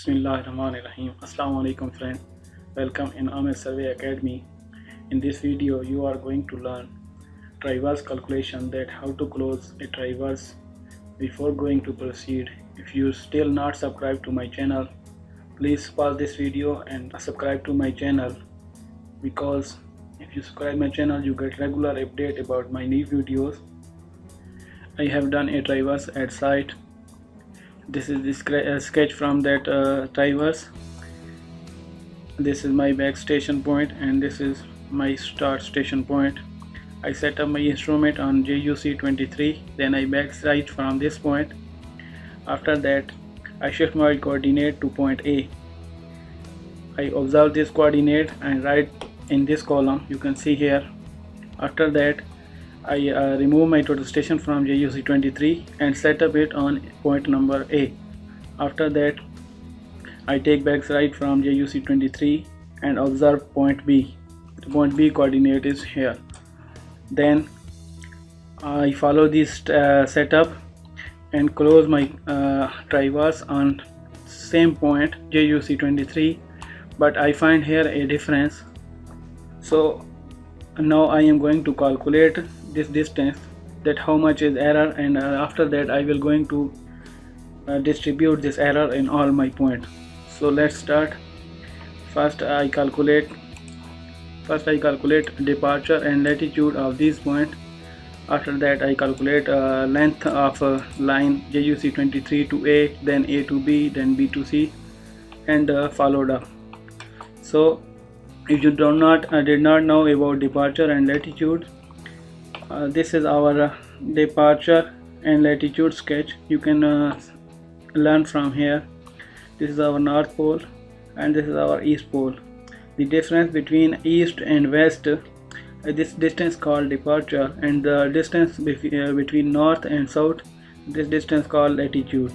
Bismillahirrahmanirrahim. Assalamu alaikum friend. Welcome in Ahmed Survey Academy. In this video you are going to learn traverse calculation, that how to close a traverse. Before going to proceed, if you still not subscribed to my channel, please pause this video and subscribe to my channel, because if you subscribe my channel you get regular update about my new videos. I have done a traverse at site. This is the sketch from that traverse. This is my back station point and this is my start station point. I set up my instrument on JUC 23, then I back right from this point. After that I shift my coordinate to point A. I observe this coordinate and write in this column, you can see here. After that I remove my total station from JUC 23 and set up it on point number A. After that I take back right from JUC 23 and observe point B. The point B coordinate is here. Then I follow this setup and close my traverse on same point JUC 23, but I find here a difference. So now I am going to calculate this distance, that how much is error, and after that I will going to distribute this error in all my points. So let's start. First I calculate departure and latitude of this point. After that I calculate length of line JUC 23 to A, then A to B, then B to C, and followed up. So if you did not know about departure and latitude, this is our departure and latitude sketch. You can learn from here. This is our north pole and this is our east pole. The difference between east and west, this distance called departure, and the distance between north and south, this distance called latitude.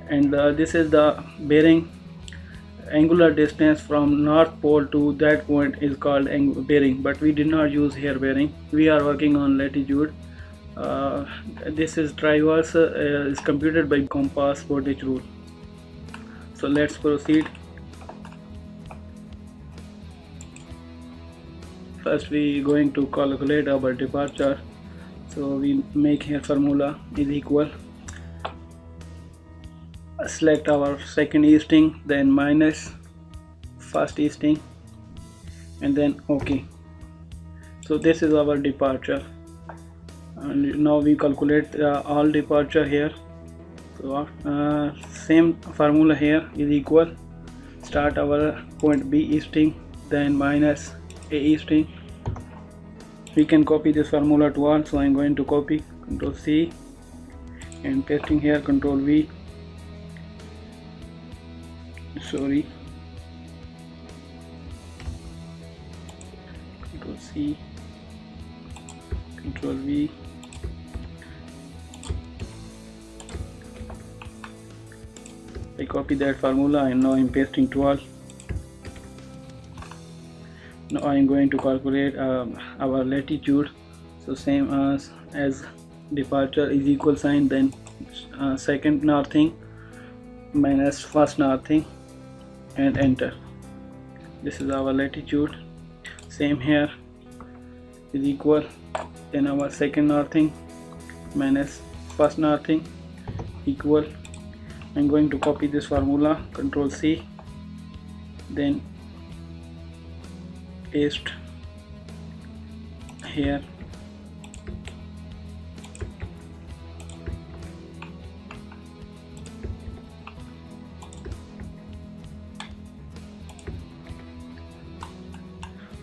And this is the bearing. Angular distance from north pole to that point is called bearing, but we did not use here bearing. We are working on latitude. This is traverse is computed by compass Bowditch rule. So let's proceed. First we going to calculate our departure. So we make here formula is equal. Select our second easting, then minus first easting, and then OK. So this is our departure, and now we calculate all departure here. So same formula here is equal. Start our point B easting, then minus A easting. We can copy this formula to all, so I'm going to copy, Ctrl C, and pasting here, Ctrl V. Sorry, Ctrl C, Ctrl V. I copy that formula and now I'm pasting 12. Now I am going to calculate our latitude. So same as departure is equal sign, then second northing minus first northing, and enter. This is our latitude. Same here is equal, then our second northing minus first northing equal. I'm going to copy this formula, Ctrl C, then paste here.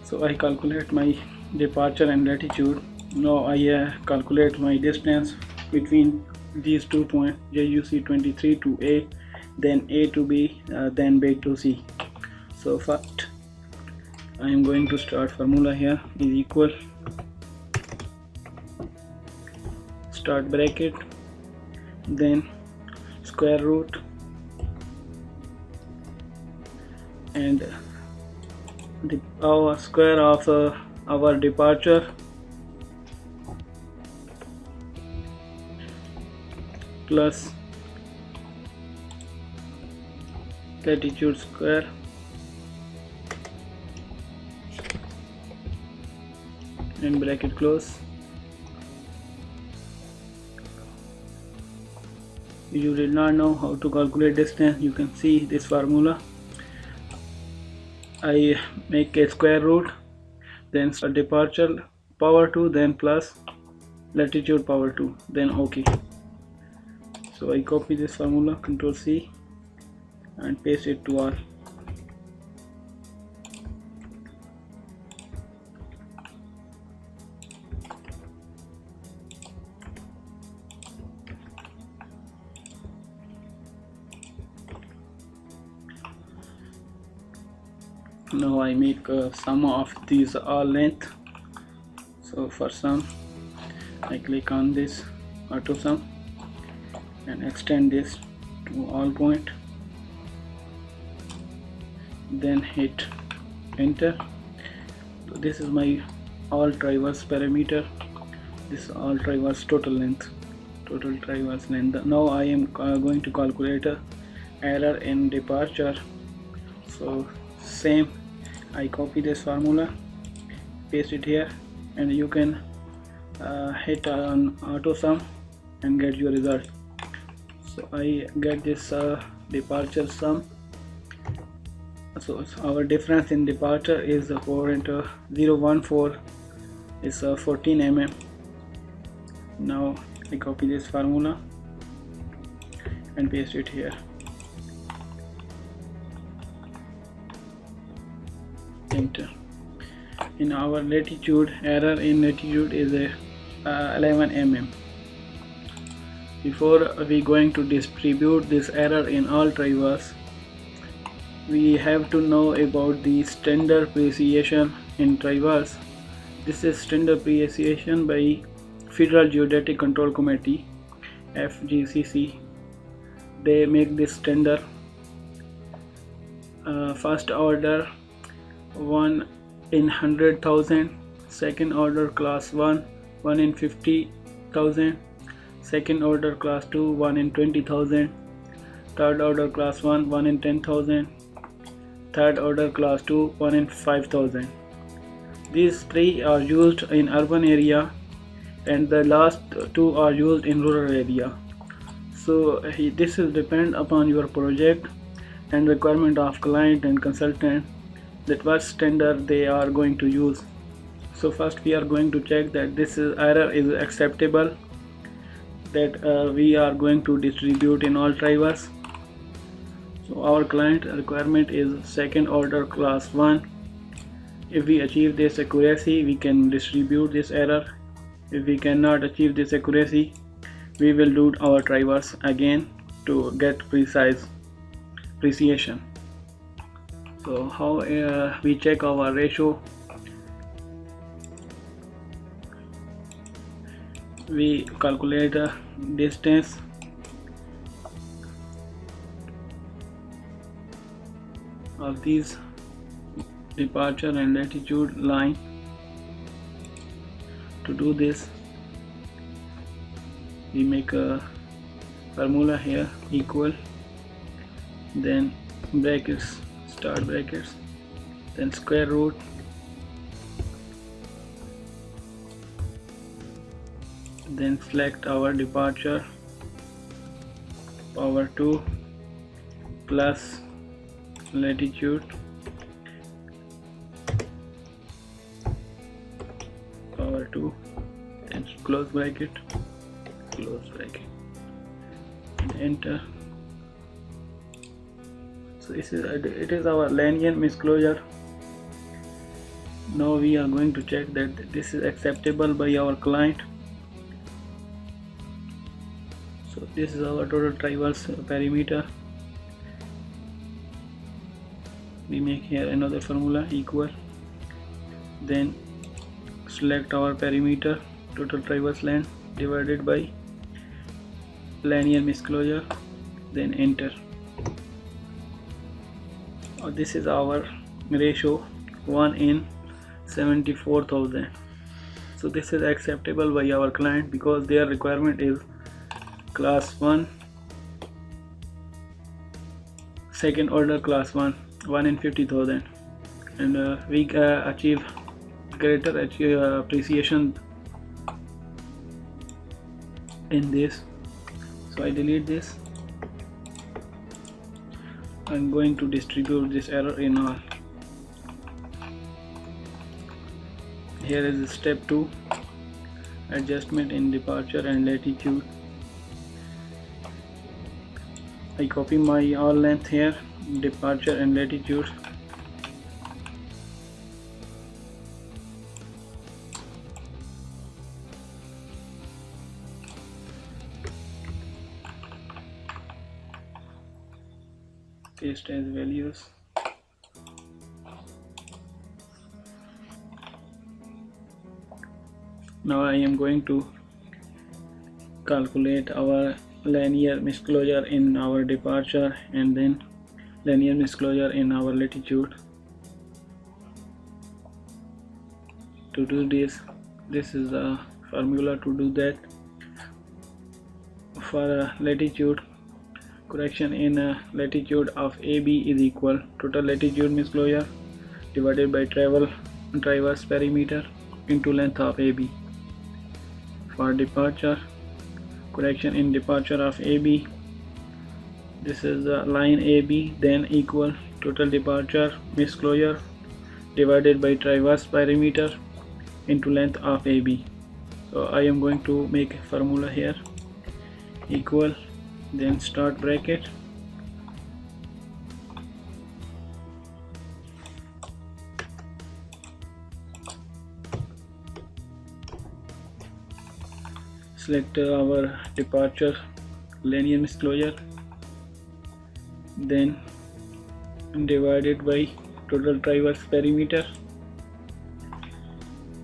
So I calculate my departure and latitude. Now I calculate my distance between these 2 points, JUC 23 to A, then A to B, then B to C. So first I am going to start formula here is equal, start bracket, then square root, and our square of our departure plus latitude square and bracket close. If you did not know how to calculate distance, you can see this formula. I make a square root, then departure power 2, then plus latitude power 2, then OK. So I copy this formula, Ctrl C, and paste it to all. Now I make sum of these all length. So for sum, I click on this auto sum and extend this to all point, then hit enter. So this is my all traverse parameter. This is all traverse total length, total traverse length. Now I am going to calculate error in departure. So same, I copy this formula, paste it here, and you can hit on auto sum and get your result. So I get this departure sum. So our difference in departure is 4.014 is 14 mm. Now I copy this formula and paste it here. Enter. In our latitude, error in latitude is 11 mm. Before we going to distribute this error in all traverse, we have to know about the standard appreciation in traverse. This is standard appreciation by Federal Geodetic Control Committee, FGCC. They make this standard. First order 1 in 100,000, second order class 1 in 50,000, second order class 2 1 in 20,000, third order class 1 in 10,000, third order class 2 1 in 5,000. These three are used in urban area and the last two are used in rural area. So this is depend upon your project and requirement of client and consultant, that what standard they are going to use. So first we are going to check that this error is acceptable, that we are going to distribute in all traverse. So our client requirement is second order class 1. If we achieve this accuracy, we can distribute this error. If we cannot achieve this accuracy, we will do our traverse again to get precise appreciation. So how we check our ratio? We calculate the distance of these departure and latitude line. To do this, we make a formula here, equal, then brackets, start brackets, then square root, then select our departure power 2 plus latitude power 2, then close bracket, and enter. So this is it is our linear misclosure. Now we are going to check that this is acceptable by our client. So this is our total traverse perimeter. We make here another formula, equal, then select our perimeter, total traverse length divided by linear misclosure, then enter. This is our ratio 1 in 74,000. So this is acceptable by our client because their requirement is class 1, second order class 1 in 50,000, and we achieve greater appreciation in this. So I delete this. I'm going to distribute this error in all. Here is step 2, adjustment in departure and latitude. I copy my all length here, departure and latitude. Paste as values. Now I am going to calculate our linear misclosure in our departure and then linear misclosure in our latitude. To do this is a formula to do that. For latitude, correction in latitude of AB is equal total latitude misclosure divided by traverse perimeter into length of AB. For departure, correction in departure of AB, this is the line AB, then equal total departure misclosure divided by traverse perimeter into length of AB. So I am going to make a formula here, equal, then start bracket, select our departure linear misclosure, then divided by total traverse perimeter,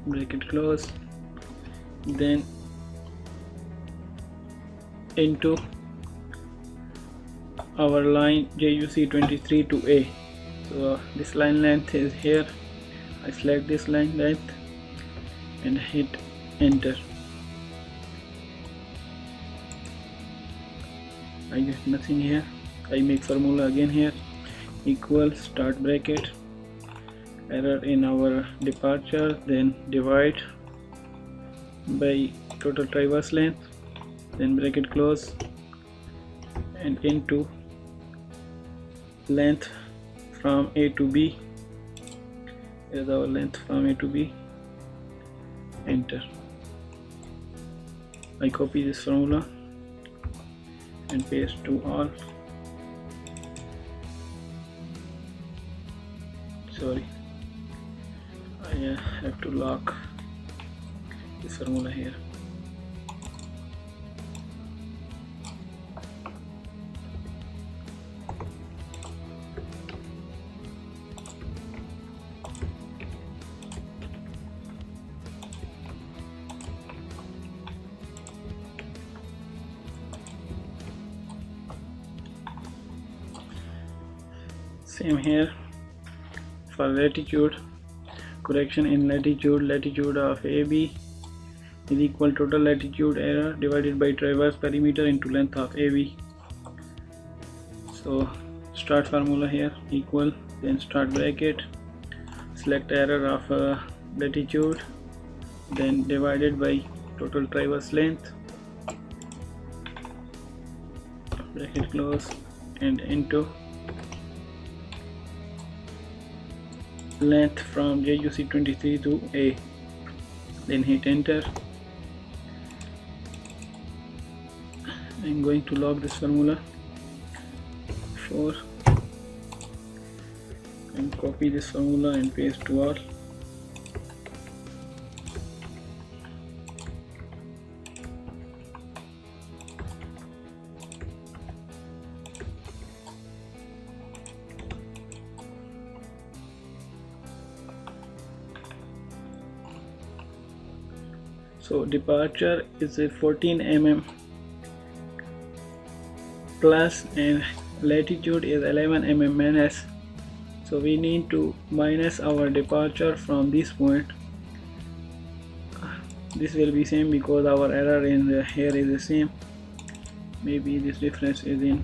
bracket close, then into our line JUC 23 to A. So this line length is here. I select this line length and hit enter. I get nothing here. I make formula again here, equal, start bracket, error in our departure, then divide by total traverse length, then bracket close, and into length from A to B. Is our length from A to B, enter. I copy this formula and paste to all. Sorry, I have to lock this formula here. Same here. For latitude, correction in latitude of AB is equal total latitude error divided by traverse perimeter into length of AB. So start formula here, equal, then start bracket, select error of latitude, then divided by total traverse length, bracket close, and into length from JUC 23 to A, then hit enter. I'm going to log this formula 4 and copy this formula and paste to all. So departure is a 14 mm plus and latitude is 11 mm minus. So we need to minus our departure from this point. This will be same because our error in the here is the same. Maybe this difference is in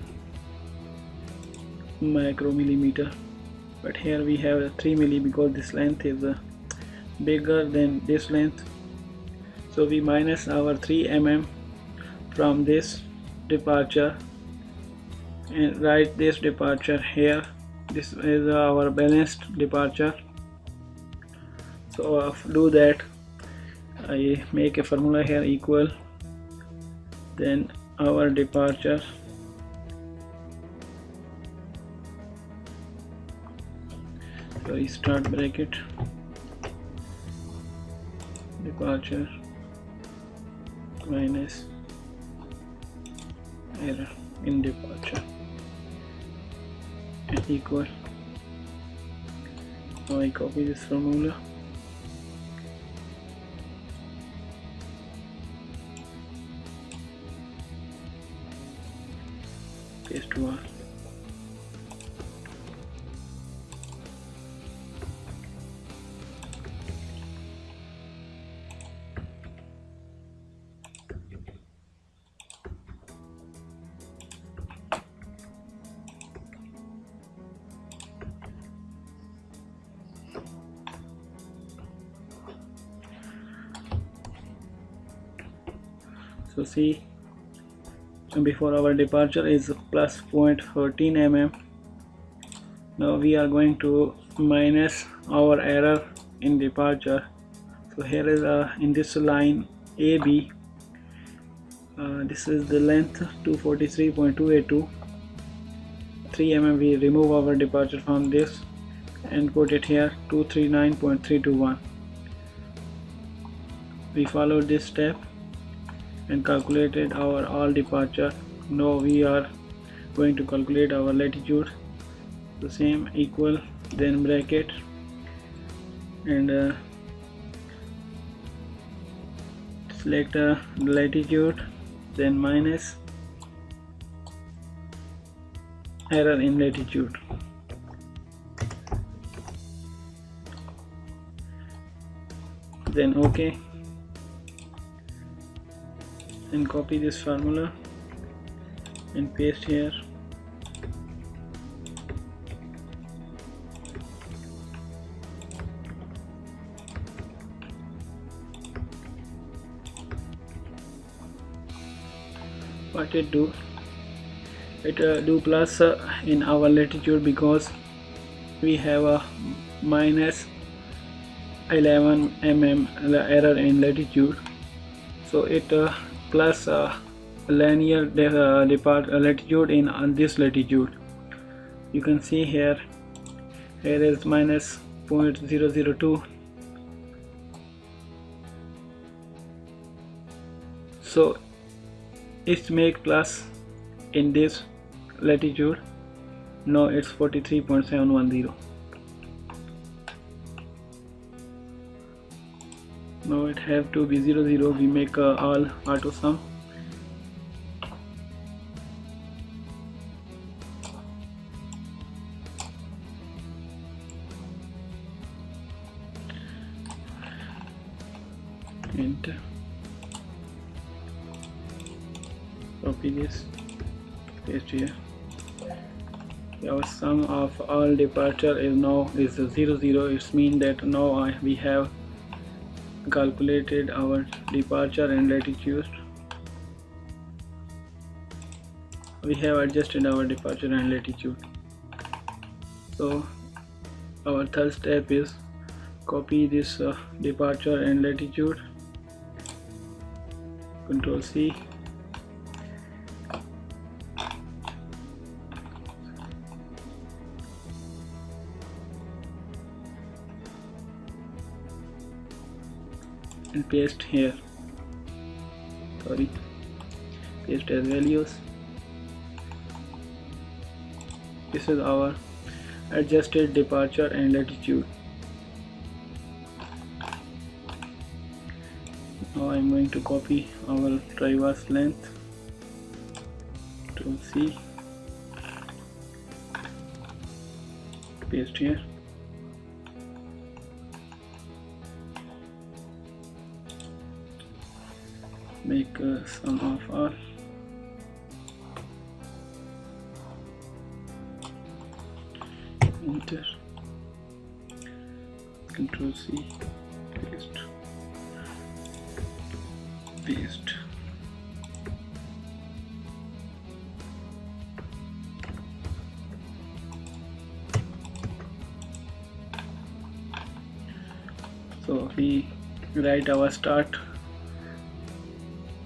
micromillimeter, but here we have 3 milli because this length is bigger than this length. So we minus our 3 mm from this departure and write this departure here. This is our balanced departure. So do that. I make a formula here equal, then our departure so start bracket, departure minus error in departure and equal. Now I copy this formula, paste one. So see, before our departure is plus 0.13 mm. Now we are going to minus our error in departure. So here is in this line AB, this is the length 243.282, 3 mm. We remove our departure from this and put it here 239.321. We followed this step and calculated our all departure. Now we are going to calculate our latitude. The same equal, then bracket, and select latitude, then minus error in latitude. Then OK, and copy this formula and paste here. What it do? It do plus in our latitude because we have a minus 11 mm error in latitude. So it plus linear latitude in this latitude. You can see here is minus 0.002. So it's make plus in this latitude. No, it's 43.710. Now it have to be 00. We make all auto sum. Enter. Copy this, paste here. Our sum of all departure is now is 00. It means that now we have calculated our departure and latitude. We have adjusted our departure and latitude. So our third step is copy this departure and latitude, Control C, and paste here. Paste as values. This is our adjusted departure and latitude. Now I'm going to copy our traverse length, Control C, paste here. Make sum of all. enter, Control C, paste. So we write our start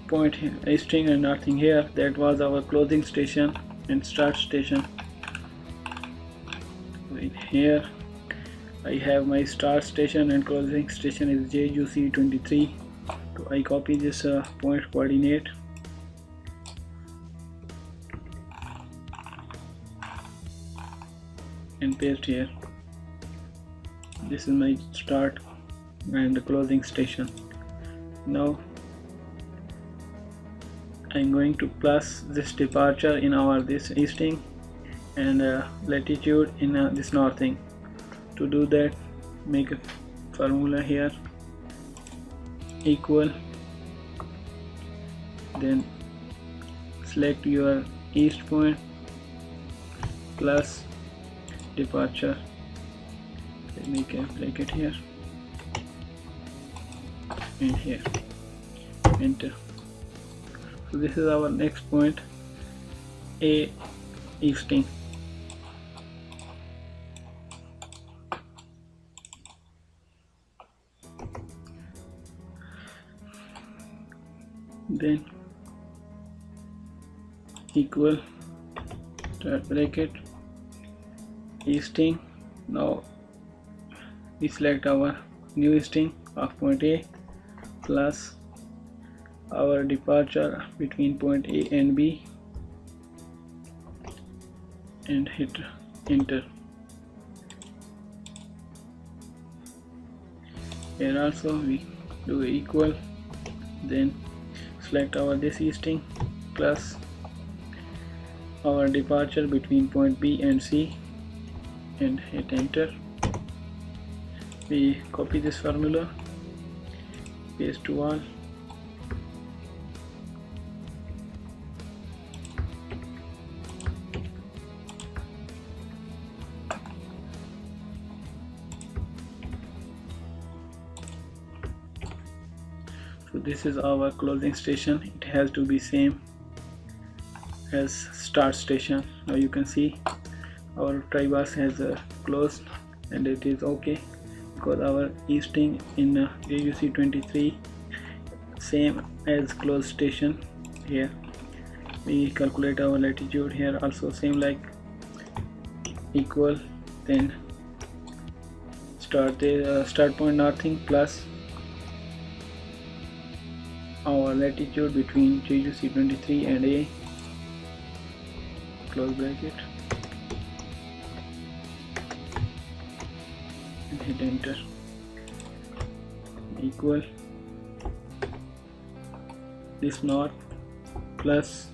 point string and nothing here. That was our closing station and start station. In here I have my start station and closing station is geodesy 23. So I copy this point coordinate and paste here. This is my start and the closing station. Now I'm going to plus this departure in our this easting and latitude in this northing. To do that, make a formula here, equal, then select your east point plus departure. Let me bracket here and here, enter. So this is our next point, A easting. Then equal, start bracket, easting. Now we select our new easting of point A plus our departure between point A and B and hit enter. Here also we do equal, then select our this easting plus our departure between point B and C and hit enter. We copy this formula, paste to all. So this is our closing station. It has to be same as start station. Now you can see our traverse has closed and it is okay because our easting in geodesy 23 same as closed station. Here we calculate our latitude, here also same like equal, then start point northing plus our latitude between geodesy 23 and A, close bracket and hit enter, equal this north plus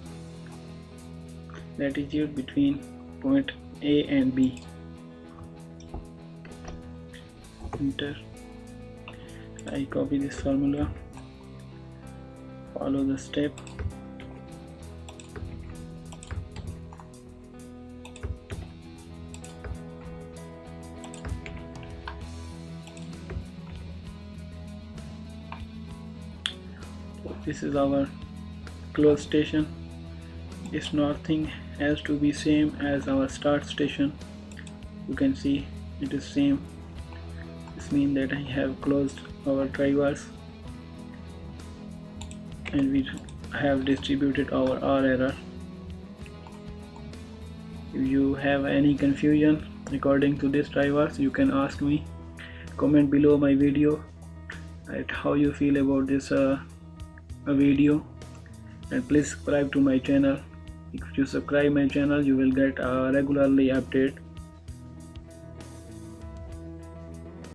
latitude between point A and B, enter. I copy this formula, follow the step, this is our close station. This northing has to be same as our start station. You can see it is same. This means that I have closed our traverse and we have distributed our R error. If you have any confusion according to this traverse, you can ask me. Comment below my video at how you feel about this video, and please subscribe to my channel. If you subscribe my channel, you will get regularly update